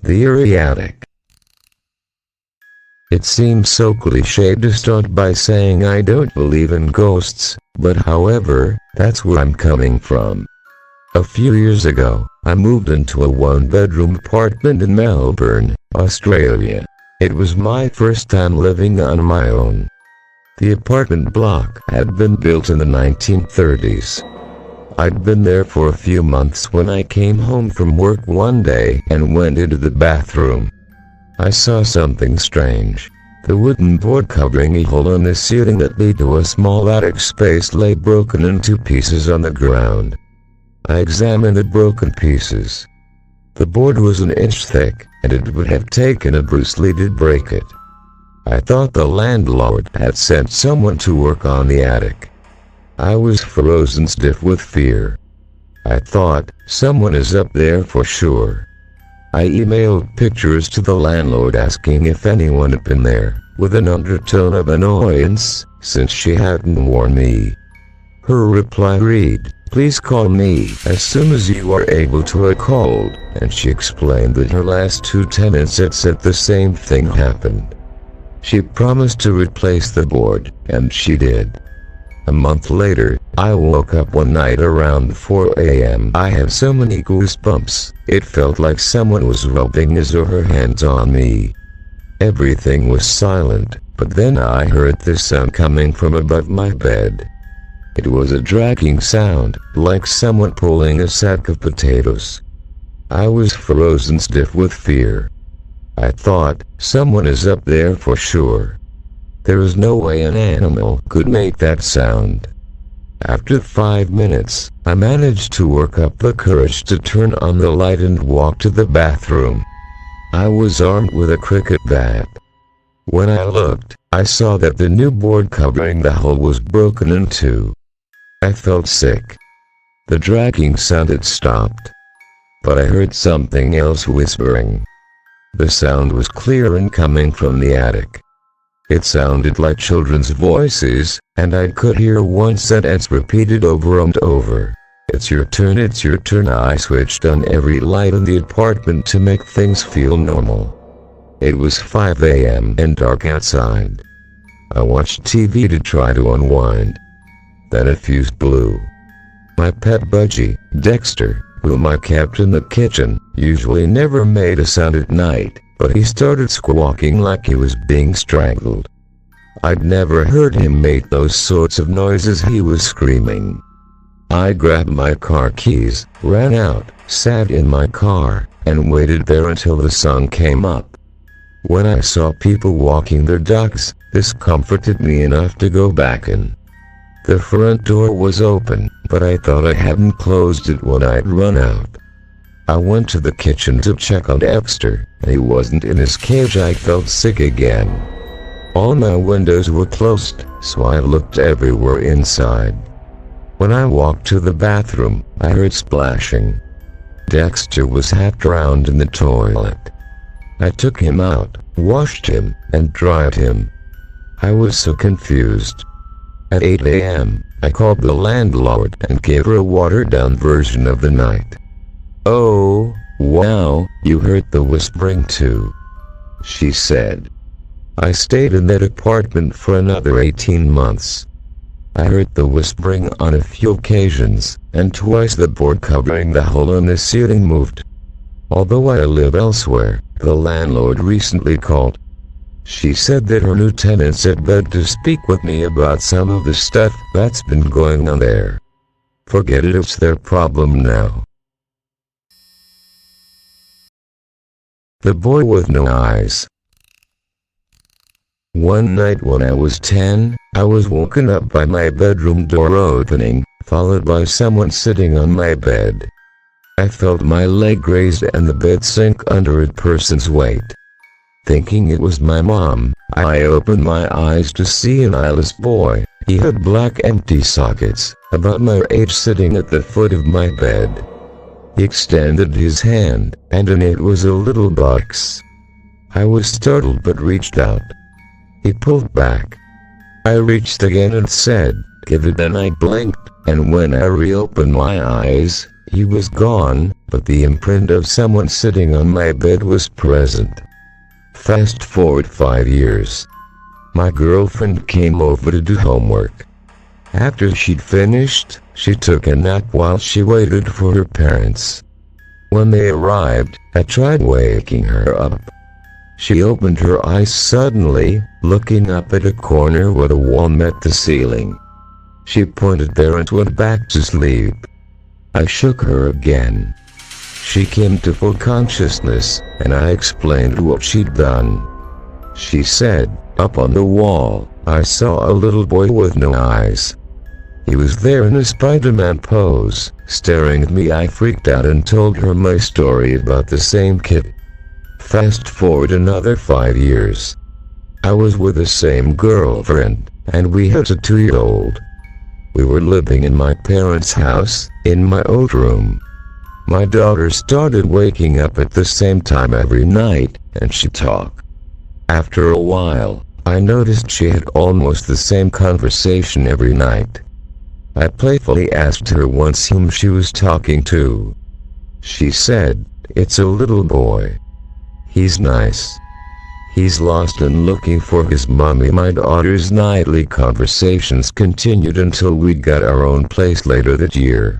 The eerie attic. It seems so cliché to start by saying I don't believe in ghosts, but however, that's where I'm coming from. A few years ago, I moved into a one-bedroom apartment in Melbourne, Australia. It was my first time living on my own. The apartment block had been built in the 1930s. I'd been there for a few months when I came home from work one day and went into the bathroom. I saw something strange. The wooden board covering a hole in the ceiling that led to a small attic space lay broken into pieces on the ground. I examined the broken pieces. The board was an inch thick, and it would have taken a Bruce Lee to break it. I thought the landlord had sent someone to work on the attic. I was frozen stiff with fear. I thought, someone is up there for sure. I emailed pictures to the landlord asking if anyone had been there, with an undertone of annoyance, since she hadn't warned me. Her reply read, "Please call me as soon as you are able to." I called, and she explained that her last two tenants had said the same thing happened. She promised to replace the board, and she did. A month later, I woke up one night around 4 a.m. I had so many goosebumps, it felt like someone was rubbing his or her hands on me. Everything was silent, but then I heard this sound coming from above my bed. It was a dragging sound, like someone pulling a sack of potatoes. I was frozen stiff with fear. I thought, someone is up there for sure. There is no way an animal could make that sound. After 5 minutes, I managed to work up the courage to turn on the light and walk to the bathroom. I was armed with a cricket bat. When I looked, I saw that the new board covering the hole was broken in two. I felt sick. The dragging sound had stopped. But I heard something else whispering. The sound was clear and coming from the attic. It sounded like children's voices, and I could hear one sentence repeated over and over. "It's your turn, it's your turn." I switched on every light in the apartment to make things feel normal. It was 5 a.m. and dark outside. I watched TV to try to unwind. Then a fuse blew. My pet budgie, Dexter, whom I kept in the kitchen, usually never made a sound at night, but he started squawking like he was being strangled. I'd never heard him make those sorts of noises. He was screaming. I grabbed my car keys, ran out, sat in my car, and waited there until the sun came up. When I saw people walking their dogs, this comforted me enough to go back in. The front door was open, but I thought I hadn't closed it when I'd run out. I went to the kitchen to check on Dexter, and he wasn't in his cage. I felt sick again. All my windows were closed, so I looked everywhere inside. When I walked to the bathroom, I heard splashing. Dexter was half drowned in the toilet. I took him out, washed him, and dried him. I was so confused. At 8 a.m., I called the landlord and gave her a watered-down version of the night. "Oh, wow, you heard the whispering too," she said. I stayed in that apartment for another 18 months. I heard the whispering on a few occasions, and twice the board covering the hole in the ceiling moved. Although I live elsewhere, the landlord recently called. She said that her new tenants had begged to speak with me about some of the stuff that's been going on there. Forget it, it's their problem now. The boy with no eyes. One night when I was 10, I was woken up by my bedroom door opening, followed by someone sitting on my bed. I felt my leg raised and the bed sink under a person's weight. Thinking it was my mom, I opened my eyes to see an eyeless boy. He had black empty sockets, about my age, sitting at the foot of my bed. He extended his hand, and in it was a little box. I was startled but reached out. He pulled back. I reached again and said, "Give it," and I blinked, and when I reopened my eyes, He was gone, but the imprint of someone sitting on my bed was present. Fast forward 5 years. My girlfriend came over to do homework. After she'd finished, she took a nap while she waited for her parents. When they arrived, I tried waking her up. She opened her eyes suddenly, looking up at a corner where the wall met the ceiling. She pointed there and went back to sleep. I shook her again. She came to full consciousness, and I explained what she'd done. She said, "Up on the wall, I saw a little boy with no eyes. He was there in a Spider-Man pose, staring at me." I freaked out and told her my story about the same kid. Fast forward another 5 years. I was with the same girlfriend, and we had a 2-year-old. We were living in my parents' house, in my old room. My daughter started waking up at the same time every night, and she'd talk. After a while, I noticed she had almost the same conversation every night. I playfully asked her once whom she was talking to. She said, "It's a little boy. He's nice. He's lost and looking for his mommy." My daughter's nightly conversations continued until we got our own place later that year.